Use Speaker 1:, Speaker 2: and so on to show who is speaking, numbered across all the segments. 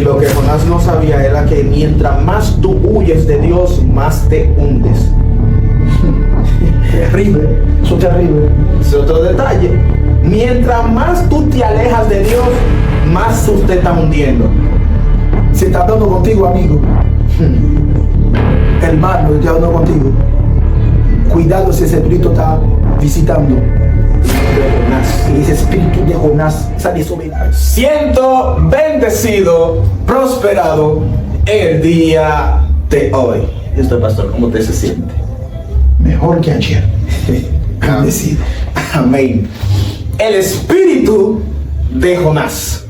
Speaker 1: lo que Jonás no sabía era que mientras más tú huyes de Dios, más te hundes.
Speaker 2: Terrible, eso es terrible.
Speaker 1: Es otro detalle. Mientras más tú te alejas de Dios, más tú te estás hundiendo.
Speaker 2: Se está hablando contigo, amigo. Hermano, estoy hablando contigo. Cuidado si ese espíritu está visitando. Y ese espíritu de Jonás, esa desobediencia.
Speaker 1: Siento bendecido, prosperado en el día de hoy. Esto, pastor, ¿cómo te se siente?
Speaker 2: Mejor que ayer. Bendecido.
Speaker 1: Amén. El espíritu de Jonás.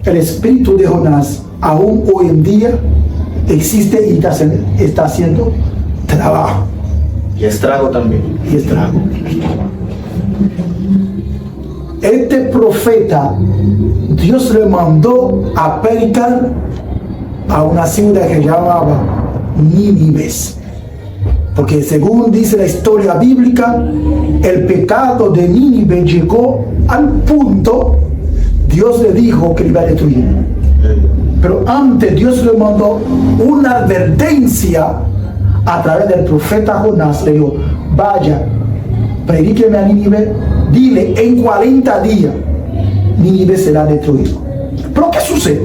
Speaker 2: El espíritu de Jonás aún hoy en día existe y está haciendo trabajo.
Speaker 1: Y estrago también.
Speaker 2: Y estrago. Este profeta, Dios le mandó a predicar a una ciudad que llamaba Nínive. Porque según dice la historia bíblica, el pecado de Nínive llegó al punto, Dios le dijo que le iba a destruir. Pero antes Dios le mandó una advertencia a través del profeta Jonás. Le dijo, vaya, predíqueme a Nínive, dile, en 40 días Nínive será destruido. Pero ¿qué sucede?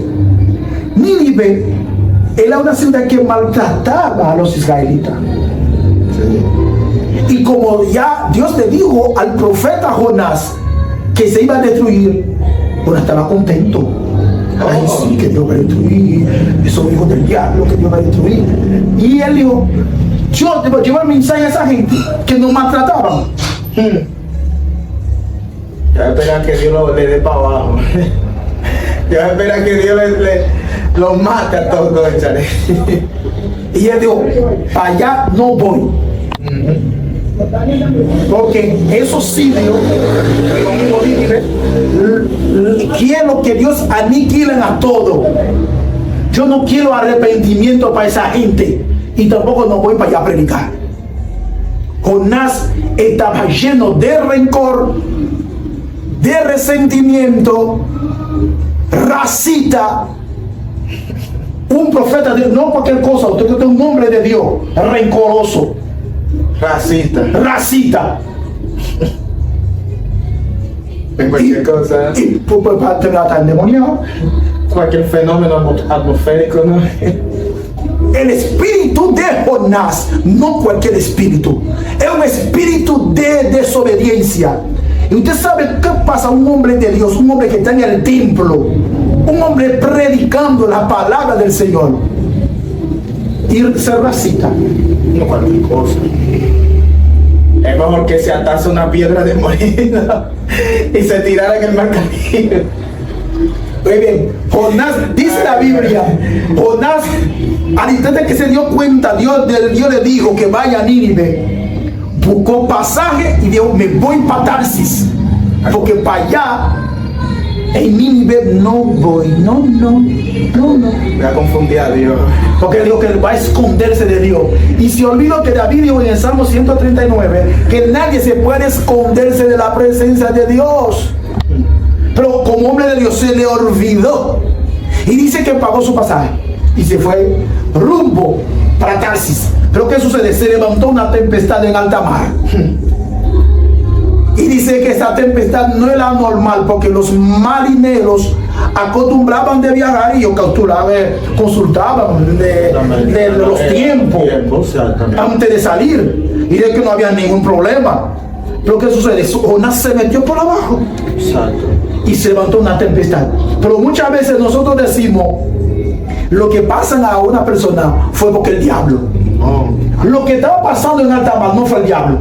Speaker 2: Nínive era una ciudad que maltrataba a los israelitas. Y como ya Dios le dijo al profeta Jonás que se iba a destruir, Jonás estaba contento. Ay, sí, que Dios va a destruir, esos hijos del diablo, que Dios va a destruir. Y él dijo, yo debo llevar mensaje a esa gente que nos maltrataban.
Speaker 1: Ya espera que Dios le dé para abajo. Ya espera que Dios lo mate a todos, échale.
Speaker 2: Y él dijo, para allá no voy. Porque esos sirios, quiero que Dios aniquilen a todo. Yo no quiero arrepentimiento para esa gente. Y tampoco no voy para allá a predicar. Jonás estaba lleno de rencor, de resentimiento, racista. Un profeta de Dios, no cualquier cosa, usted es un hombre de Dios, rencoroso, racista.
Speaker 1: En cualquier cosa.
Speaker 2: Y para estar endemoniado.
Speaker 1: Cualquier fenómeno atmosférico, ¿no?
Speaker 2: El espíritu de Jonás, no cualquier espíritu, es un espíritu de desobediencia. Y usted sabe qué pasa a un hombre de Dios, un hombre que está en el templo, un hombre predicando la palabra del Señor, y se racista.
Speaker 1: No cualquier cosa. Es mejor que se atase una piedra de molino y se tirara en el mar Caribe.
Speaker 2: Muy bien, Jonás, dice la Biblia, Jonás, al instante que se dio cuenta, Dios le dijo que vaya a Nínive, buscó pasaje y dijo, me voy para Tarsis, porque para allá, en Nínive no voy, no.
Speaker 1: Me ha confundido a Dios.
Speaker 2: Porque dijo que va a esconderse de Dios. Y se olvidó que David dijo en el Salmo 139 que nadie se puede esconderse de la presencia de Dios. Pero como hombre de Dios se le olvidó. Y dice que pagó su pasaje. Y se fue rumbo para Tarsis. Pero ¿qué sucede? Se levantó una tempestad en alta mar. Y dice que esa tempestad no era normal porque los marineros acostumbraban de viajar y ellos consultaban de los tiempos antes de salir y de que no había ningún problema. Pero ¿qué sucede? Jonás se metió por abajo.
Speaker 1: Exacto.
Speaker 2: Y se levantó una tempestad. Pero muchas veces nosotros decimos lo que pasa a una persona fue porque el diablo. Lo que estaba pasando en alta mar no fue el diablo.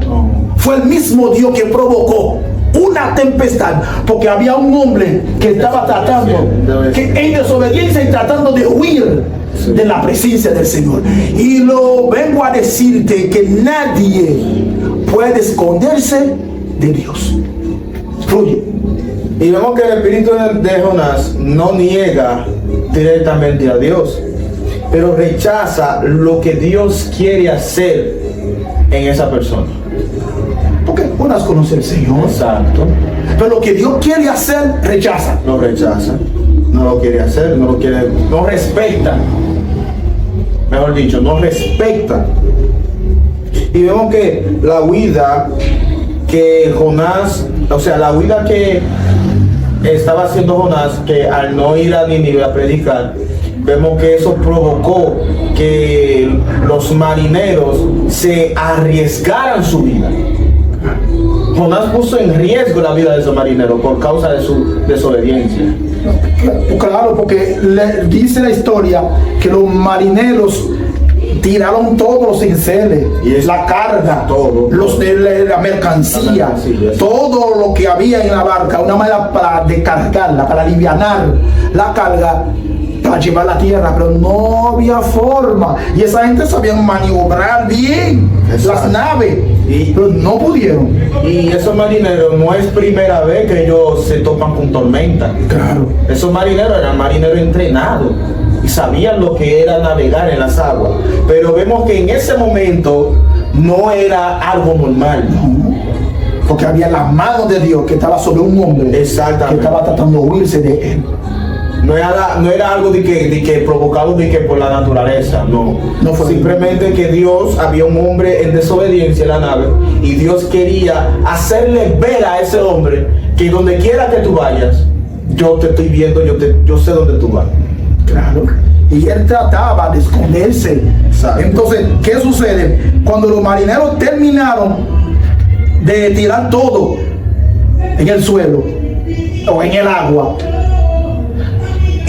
Speaker 2: Fue el mismo Dios que provocó una tempestad, porque había un hombre que estaba tratando, que en desobediencia y tratando de huir de la presencia del Señor. Y lo vengo a decirte que nadie puede esconderse de Dios. Fluye.
Speaker 1: Y vemos que el espíritu de Jonás no niega directamente a Dios, pero rechaza lo que Dios quiere hacer en esa persona.
Speaker 2: Porque Jonás conoce al Señor.
Speaker 1: Exacto.
Speaker 2: Pero lo que Dios quiere hacer, rechaza.
Speaker 1: Lo rechaza. no lo quiere hacer, no respeta, mejor dicho, no respeta. Y vemos que la huida que Jonás, o sea, la huida que estaba haciendo Jonás, que al no ir a Nínive a predicar, vemos que eso provocó que los marineros se arriesgaran su vida. Jonás puso en riesgo la vida de esos marineros por causa de su desobediencia.
Speaker 2: Claro, porque le dice la historia que los marineros tiraron todos los enseres, la carga,
Speaker 1: todo,
Speaker 2: la mercancía, todo lo que había en la barca, una manera para descargarla, para alivianar la carga, para llevar la tierra, pero no había forma. Y esa gente sabía maniobrar bien las naves, pero no pudieron.
Speaker 1: Y esos marineros no es primera vez que ellos se topan con tormenta.
Speaker 2: Claro.
Speaker 1: Esos marineros eran marineros entrenados y sabían lo que era navegar en las aguas. Pero vemos que en ese momento no era algo normal.
Speaker 2: Porque había la mano de Dios que estaba sobre un hombre que estaba tratando de huirse de él.
Speaker 1: No era algo de que provocado por la naturaleza, no fue simplemente que Dios, había un hombre en desobediencia en la nave y Dios quería hacerle ver a ese hombre que donde quiera que tú vayas, yo te estoy viendo, yo sé dónde tú vas.
Speaker 2: Claro. Y él trataba de esconderse.
Speaker 1: Exacto.
Speaker 2: Entonces, ¿qué sucede? Cuando los marineros terminaron de tirar todo en el suelo o en el agua,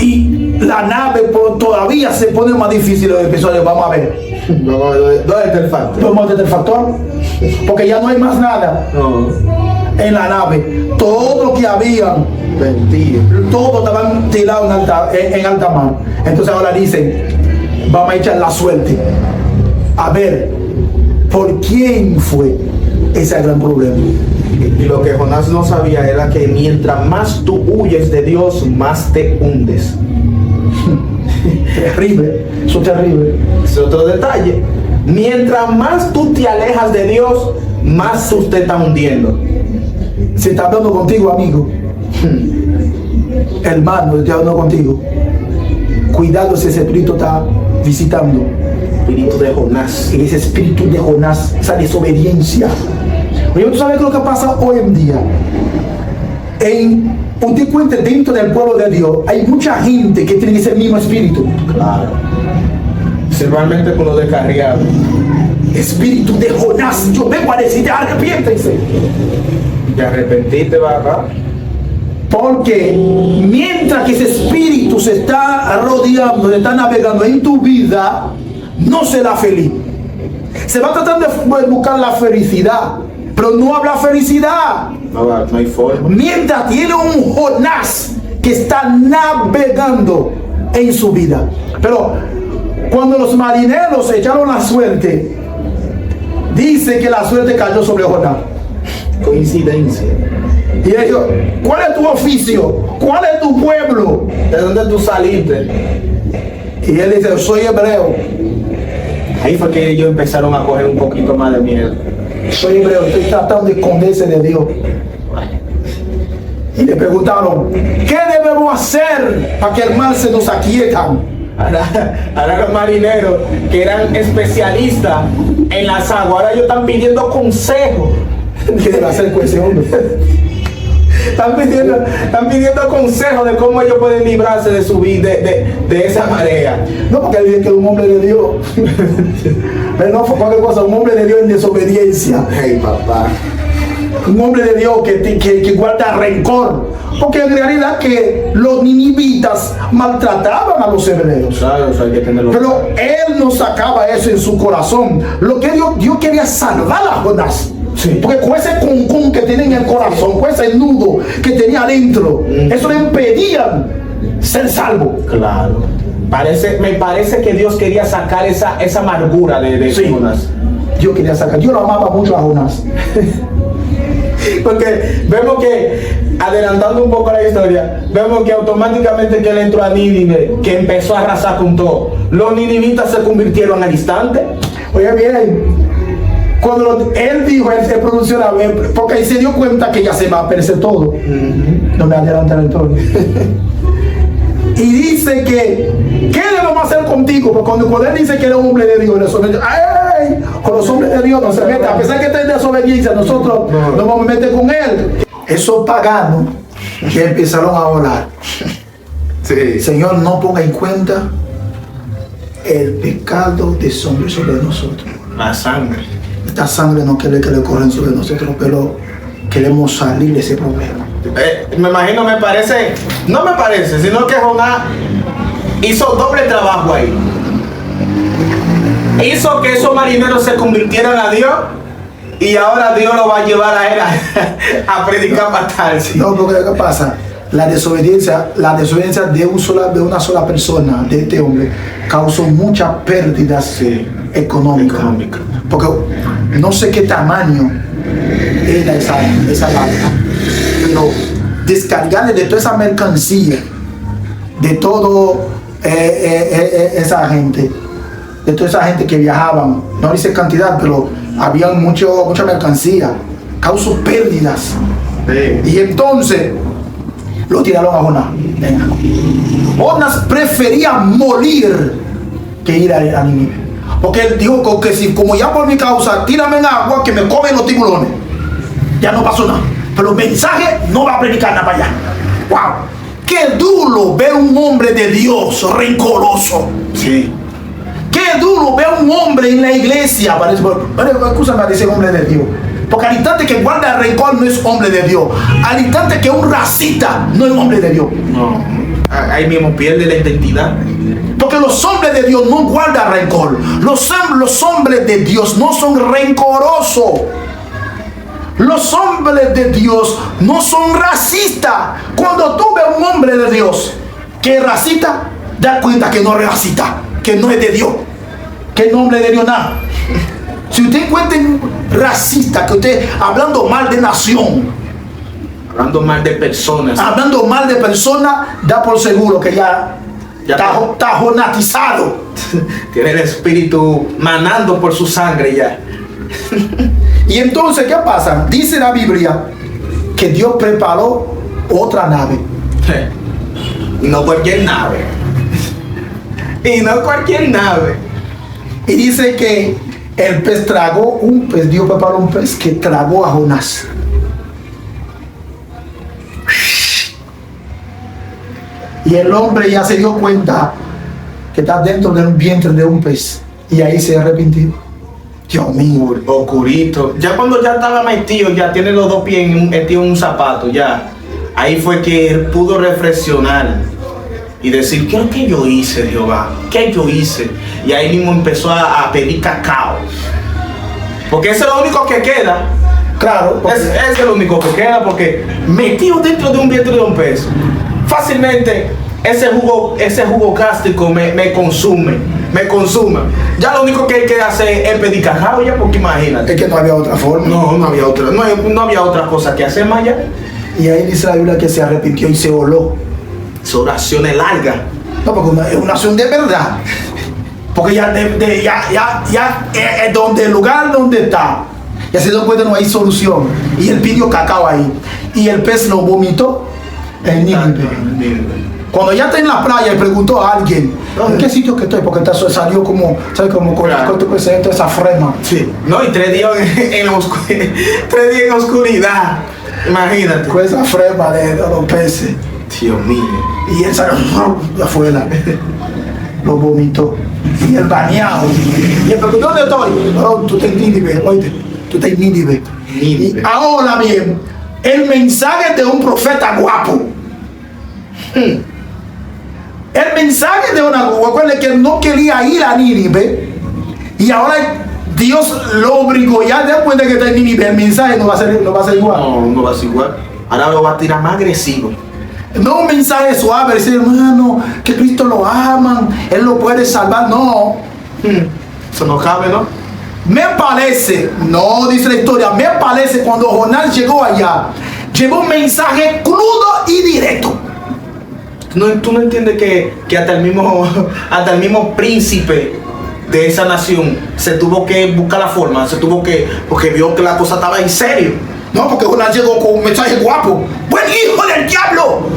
Speaker 2: y la nave todavía se pone más difícil los episodios, vamos a ver.
Speaker 1: ¿Dónde está el factor?
Speaker 2: ¿Dónde está el factor? Porque ya no hay más nada en la nave. Todo lo que habían, todo estaban tirados en alta mar. Entonces ahora dicen, vamos a echar la suerte. A ver, ¿por quién fue ese gran problema?
Speaker 1: Y lo que Jonás no sabía era que mientras más tú huyes de Dios, más te hundes.
Speaker 2: Terrible, eso es terrible.
Speaker 1: Es otro detalle. Mientras más tú te alejas de Dios, más tú te estás hundiendo.
Speaker 2: Se está hablando contigo, amigo. Hermano, estoy hablando contigo. Cuidado si ese espíritu está visitando.
Speaker 1: Espíritu de Jonás.
Speaker 2: Ese espíritu de Jonás, esa desobediencia. Oye, ¿tú sabes lo que pasa hoy en día? Usted cuenta dentro del pueblo de Dios, hay mucha gente que tiene ese mismo espíritu.
Speaker 1: Claro. Principalmente con lo descarriado.
Speaker 2: Espíritu de Jonás. Yo vengo a decirte, arrepiéntense.
Speaker 1: Y arrepentirte va acá.
Speaker 2: Porque mientras que ese espíritu se está rodeando, se está navegando en tu vida, no será feliz. Se va tratando de buscar la felicidad, pero no habrá felicidad.
Speaker 1: No hay forma.
Speaker 2: Mientras tiene un Jonás que está navegando en su vida. Pero cuando los marineros echaron la suerte, dice que la suerte cayó sobre Jonás.
Speaker 1: Coincidencia.
Speaker 2: Y ellos, ¿cuál es tu oficio? ¿Cuál es tu pueblo?
Speaker 1: ¿De dónde tú saliste?
Speaker 2: Y él dice, soy hebreo.
Speaker 1: Ahí fue que ellos empezaron a coger un poquito más de miedo.
Speaker 2: Soy hebreo, estoy tratando de esconderse de Dios. Y le preguntaron, ¿qué debemos hacer para que el mal se nos aquieta?
Speaker 1: Ahora los marineros que eran especialistas en las aguas, ahora ellos están pidiendo consejo.
Speaker 2: ¿Qué debe hacer con ese hombre?
Speaker 1: Están pidiendo consejos de cómo ellos pueden librarse de subir de esa marea.
Speaker 2: No, porque él dice que es un hombre de Dios. Pero no fue cualquier cosa, un hombre de Dios en desobediencia.
Speaker 1: Hey, papá.
Speaker 2: Un hombre de Dios que guarda rencor. Porque en realidad que los ninivitas maltrataban a los hebreos.
Speaker 1: Claro, hay que tenerlo.
Speaker 2: Pero él no sacaba eso en su corazón. Lo que Dios quería salvar a Jonás. Sí. Porque con ese cuncún que tenía en el corazón, con ese nudo que tenía adentro, eso le impedía ser salvo.
Speaker 1: Claro. Me parece que Dios quería sacar esa amargura de Jonás.
Speaker 2: Dios quería sacar. Yo lo amaba mucho a Jonás.
Speaker 1: Porque vemos que, adelantando un poco la historia, vemos que automáticamente que él entró a Nínive, que empezó a arrasar con todo, los ninivitas se convirtieron al instante.
Speaker 2: Oye bien, cuando él dijo, él se pronunció la vez, porque ahí se dio cuenta que ya se va a perder todo. No me adelantan el todo. dice que, ¿qué debemos hacer contigo? Porque cuando él dice que eres un hombre de Dios, ¡ay! Con los hombres de Dios no se mete. A pesar que está en desobediencia, nosotros no vamos a meter con él. Esos paganos que empezaron a orar.
Speaker 1: Sí.
Speaker 2: Señor, no ponga en cuenta el pecado de hombre sobre nosotros.
Speaker 1: La sangre.
Speaker 2: Esta sangre no quiere que le corren sobre nosotros, pero queremos salir de ese problema.
Speaker 1: Me imagino, no me parece, sino que Jonás hizo doble trabajo ahí. Hizo que esos marineros se convirtieran a Dios y ahora Dios lo va a llevar a él a predicar matarse.
Speaker 2: No, porque ¿qué pasa? La desobediencia de una sola persona, de este hombre, causó muchas pérdidas económicas. Porque no sé qué tamaño era esa barca, pero descargarle de toda esa mercancía, de todo esa gente, de toda esa gente que viajaban, no dice cantidad, pero había mucha mercancía, causó pérdidas.
Speaker 1: Sí.
Speaker 2: Y entonces lo tiraron a Jonás. Jonás prefería morir que ir a Nínive. Porque él dijo que si, como ya por mi causa, tírame en agua que me comen los tiburones. Ya no pasó nada. Pero el mensaje no va a predicar nada para allá. ¡Wow! ¡Qué duro ver un hombre de Dios rencoroso!
Speaker 1: Sí.
Speaker 2: ¡Qué duro ver un hombre en la iglesia! Escúchame, dice hombre de Dios. Porque al instante que guarda el rencor no es hombre de Dios. Al instante que un racista no es hombre de Dios.
Speaker 1: No. Ahí mismo pierde la identidad.
Speaker 2: Porque los hombres de Dios no guardan rencor. Los hombres de Dios no son rencorosos. Los hombres de Dios no son racistas. Cuando tú ves un hombre de Dios que es racista, da cuenta que no es racista, que no es de Dios, que no es hombre de Dios nada. Si usted encuentra un racista, que usted hablando mal de nación,
Speaker 1: hablando mal de personas,
Speaker 2: da por seguro que ya está jonatizado.
Speaker 1: Tiene el espíritu manando por su sangre ya.
Speaker 2: Y entonces, ¿qué pasa? Dice la Biblia que Dios preparó otra nave.
Speaker 1: Y no cualquier nave. Y
Speaker 2: dice que el pez tragó Dios preparó un pez que tragó a Jonás. Y el hombre ya se dio cuenta que está dentro del vientre de un pez. Y ahí se arrepintió. Dios mío.
Speaker 1: Oscurito. Ya cuando ya estaba metido, ya tiene los dos pies metidos en un zapato, ya. Ahí fue que él pudo reflexionar y decir, ¿qué es lo que yo hice, Jehová? ¿Qué yo hice? Y ahí mismo empezó a pedir cacao. Porque eso es lo único que queda.
Speaker 2: Claro.
Speaker 1: Es lo único que queda, porque metido dentro de un vientre de un pez, fácilmente ese jugo gástrico me consume. Ya lo único que hay que hacer es pedir cacao ya, porque imagínate.
Speaker 2: Es que no había otra forma.
Speaker 1: No había otra cosa que hacer más allá.
Speaker 2: Y ahí dice la Biblia que se arrepintió y se voló.
Speaker 1: Su oración es larga.
Speaker 2: No, porque es una oración de verdad. Porque ya donde el lugar donde está, ya se dio cuenta no hay solución. Y él pidió cacao ahí. Y el pez lo vomitó en Nínive. Cuando ya está en la playa y preguntó a alguien, ¿en qué sitio que estoy? Porque salió como, ¿sabes? Como con esa frema.
Speaker 1: Sí. No, y 3 días en oscuridad. Imagínate.
Speaker 2: Con esa frema de los peces.
Speaker 1: Dios mío.
Speaker 2: Y él salió de afuera. Lo vomitó. Y el bañado. Y él preguntó, ¿dónde estoy? No, tú estás en Nínive, oíste. Tú estás en Nínive. Y ahora bien, el mensaje de un profeta guapo. El mensaje de una guapa que no quería ir a Nínive y ahora Dios lo obligó. Ya después de que está en Nínive, el mensaje no va a ser igual.
Speaker 1: No va a ser igual. Ahora lo va a tirar más agresivo.
Speaker 2: No un mensaje suave, decir, hermano, que Cristo lo aman, Él lo puede salvar. No.
Speaker 1: Eso no cabe, ¿no?
Speaker 2: Me parece, no dice la historia, me parece cuando Jonás llegó allá, llevó un mensaje crudo y directo.
Speaker 1: Tú no entiendes que hasta el mismo príncipe de esa nación se tuvo que buscar la forma, porque vio que la cosa estaba en serio.
Speaker 2: No, porque Jonás llegó con un mensaje guapo. ¡Buen hijo del diablo!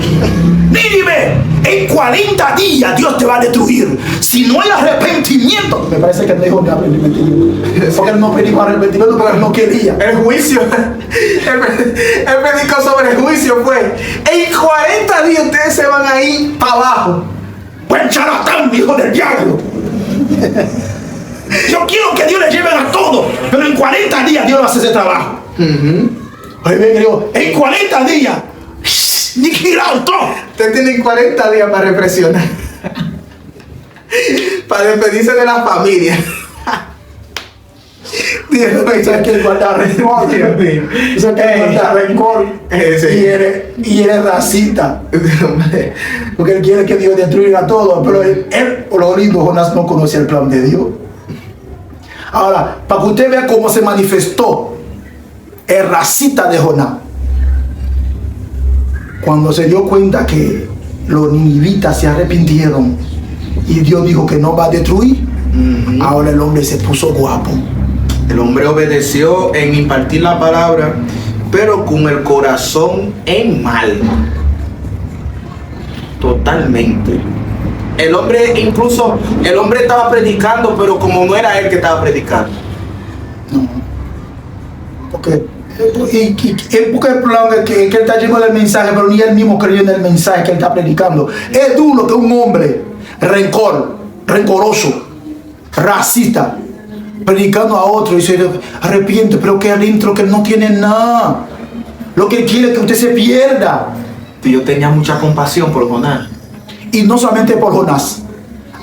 Speaker 2: Nínive, en 40 días Dios te va a destruir. Si no hay arrepentimiento. Me parece que no dijo ni arrepentimiento. Porque él no predicó arrepentimiento porque él no quería.
Speaker 1: El juicio, él predicó sobre el juicio, fue, en 40 días ustedes se van a ir para abajo.
Speaker 2: Buen charlatán, hijo del diablo. Yo quiero que Dios le lleve a todo, pero en 40 días Dios va a hacer ese trabajo. Ahí ven, digo, en 40 días, ni girado todo.
Speaker 1: Ustedes tienen 40 días para reflexionar, para despedirse de la familia.
Speaker 2: Dios mío, eso es que guardar rencor. Dios mío, eso es que guardar rencor.
Speaker 1: Sí.
Speaker 2: Y eres racista. Porque él quiere que Dios destruya a todo. Pero él, lo lindo, Jonás no conocía el plan de Dios. Ahora, para que usted vea cómo se manifestó el racista de Jonás. Cuando se dio cuenta que los ninivitas se arrepintieron y Dios dijo que no va a destruir, ahora el hombre se puso guapo.
Speaker 1: El hombre obedeció en impartir la palabra, pero con el corazón en mal. Totalmente. El hombre estaba predicando, pero como no era él que estaba predicando.
Speaker 2: No. Porque el plan es que él está lleno del mensaje, pero ni él mismo creyó en el mensaje que él está predicando. Es duro que un hombre rencoroso, racista, predicando a otro y se arrepiente, pero que adentro que él no tiene nada. Lo que él quiere es que usted se pierda.
Speaker 1: Yo tenía mucha compasión por Jonás.
Speaker 2: Y no solamente por Jonás.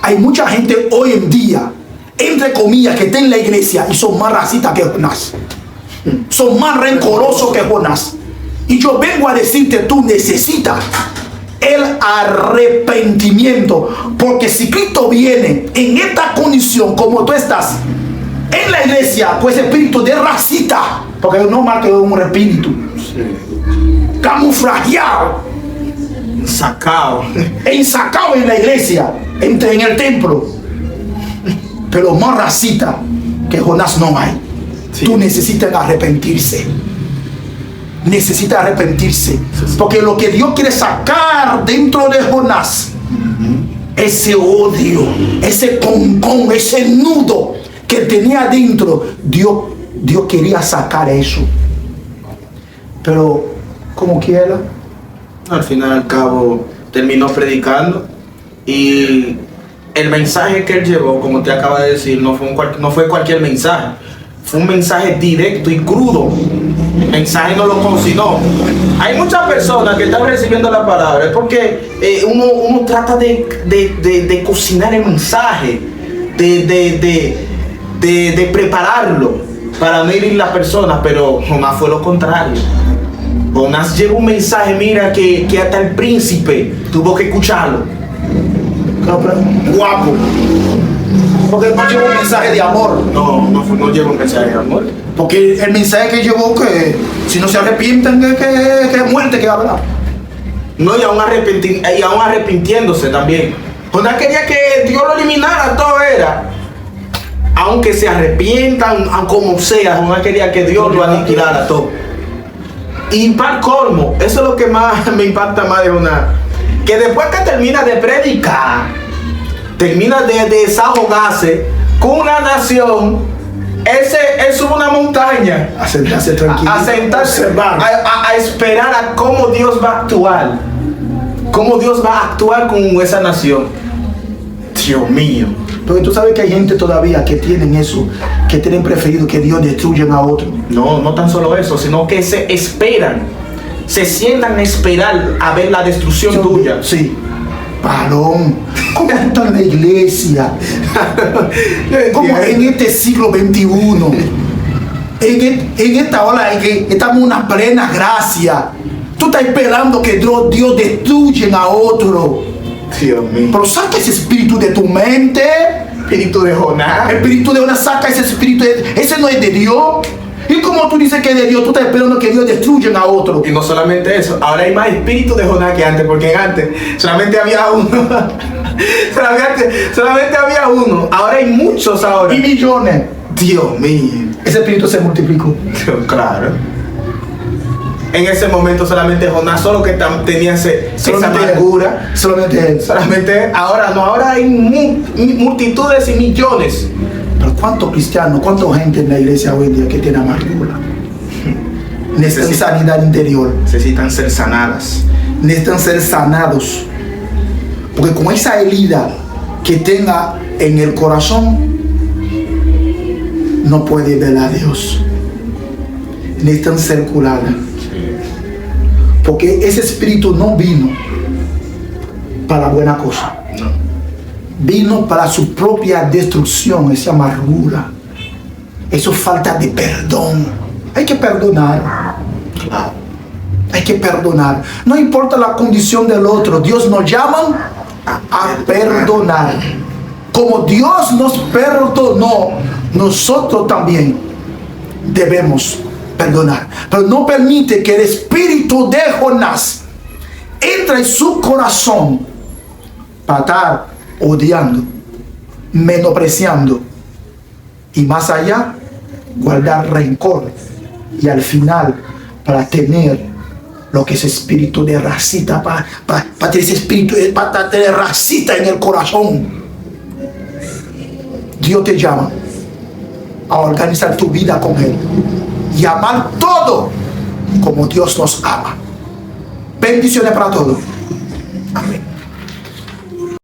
Speaker 2: Hay mucha gente hoy en día, entre comillas, que está en la iglesia y son más racistas que Jonás. Son más rencorosos que Jonás. Y yo vengo a decirte, tú necesitas el arrepentimiento. Porque si Cristo viene en esta condición como tú estás en la iglesia, pues espíritu de racista, porque no más que un espíritu camuflajeado, ensacado en la iglesia, en el templo, pero más racista que Jonás no hay. Sí. Tú necesitas arrepentirse. Necesitas arrepentirse. Porque lo que Dios quiere sacar dentro de Jonás, ese odio, ese concón, ese nudo que tenía adentro, Dios quería sacar eso. Pero como quiera,
Speaker 1: al final y al cabo terminó predicando, y el mensaje que él llevó, como te acaba de decir, no fue cualquier mensaje. Fue un mensaje directo y crudo. El mensaje no lo cocinó. Hay muchas personas que están recibiendo la palabra porque uno trata de cocinar el mensaje, de prepararlo para no herir las personas, pero Jonás fue lo contrario. Jonás lleva un mensaje, mira, que hasta el príncipe tuvo que escucharlo. Guapo.
Speaker 2: Porque no llevó un mensaje de amor.
Speaker 1: No llevó un mensaje de amor.
Speaker 2: Porque el mensaje que llevó, que si no se arrepienten, que muerte que habrá.
Speaker 1: No, y aún arrepintiéndose también. Jonás quería que Dios lo eliminara, todo era. Aunque se arrepientan, como sea, Jonás quería que Dios lo aniquilara todo. Y para colmo, eso es lo que más me impacta más de Jonás. Que después que termina de predicar, termina de desahogarse con una nación, él sube una montaña
Speaker 2: a sentarse tranquilo,
Speaker 1: a sentarse, a esperar a cómo Dios va a actuar, cómo Dios va a actuar con esa nación. Dios mío.
Speaker 2: Porque tú sabes que hay gente todavía que tienen eso, que tienen preferido que Dios destruya a otro.
Speaker 1: No tan solo eso, sino que se esperan, se sientan a esperar a ver la destrucción tuya.
Speaker 2: Sí. Palón, ¿cómo tú estás en la iglesia? Como en este siglo XXI, en esta hora en que estamos en una plena gracia, tú estás esperando que Dios destruya a otro.
Speaker 1: Dios mío.
Speaker 2: Pero saca ese espíritu de tu mente.
Speaker 1: Espíritu de Jonás.
Speaker 2: El espíritu de Jonás, saca ese espíritu. Ese no es de Dios. Y como tú dices que es de Dios, tú estás esperando que Dios destruya a otro.
Speaker 1: Y no solamente eso, ahora hay más espíritu de Jonás que antes, porque antes solamente había uno. solamente había uno. Ahora hay muchos ahora.
Speaker 2: Y millones.
Speaker 1: Dios mío.
Speaker 2: Ese espíritu se multiplicó.
Speaker 1: Claro. En ese momento solamente Jonás, solo que tenía esa amargura.
Speaker 2: Solamente él.
Speaker 1: Solamente ahora no, ahora hay multitudes y millones.
Speaker 2: Pero ¿cuántos cristianos, cuánta gente en la iglesia hoy en día que tiene amargura? Necesitan sanidad interior.
Speaker 1: Necesitan ser sanadas.
Speaker 2: Necesitan ser sanados. Porque con esa herida que tenga en el corazón, no puede ver a Dios. Necesitan ser curadas. Porque ese espíritu no vino para buena cosa.
Speaker 1: No.
Speaker 2: Vino para su propia destrucción, esa amargura. Eso falta de perdón. Hay que perdonar. Hay que perdonar. No importa la condición del otro. Dios nos llama a perdonar. Como Dios nos perdonó, nosotros también debemos perdonar. Pero no permite que el espíritu de Jonás entre en su corazón para estar odiando, menospreciando y más allá guardar rencor, y al final para tener lo que es espíritu de racita, para tener ese espíritu, para tener racita en el corazón. Dios te llama a organizar tu vida con Él y amar todo como Dios nos ama. Bendiciones para todos. Amén.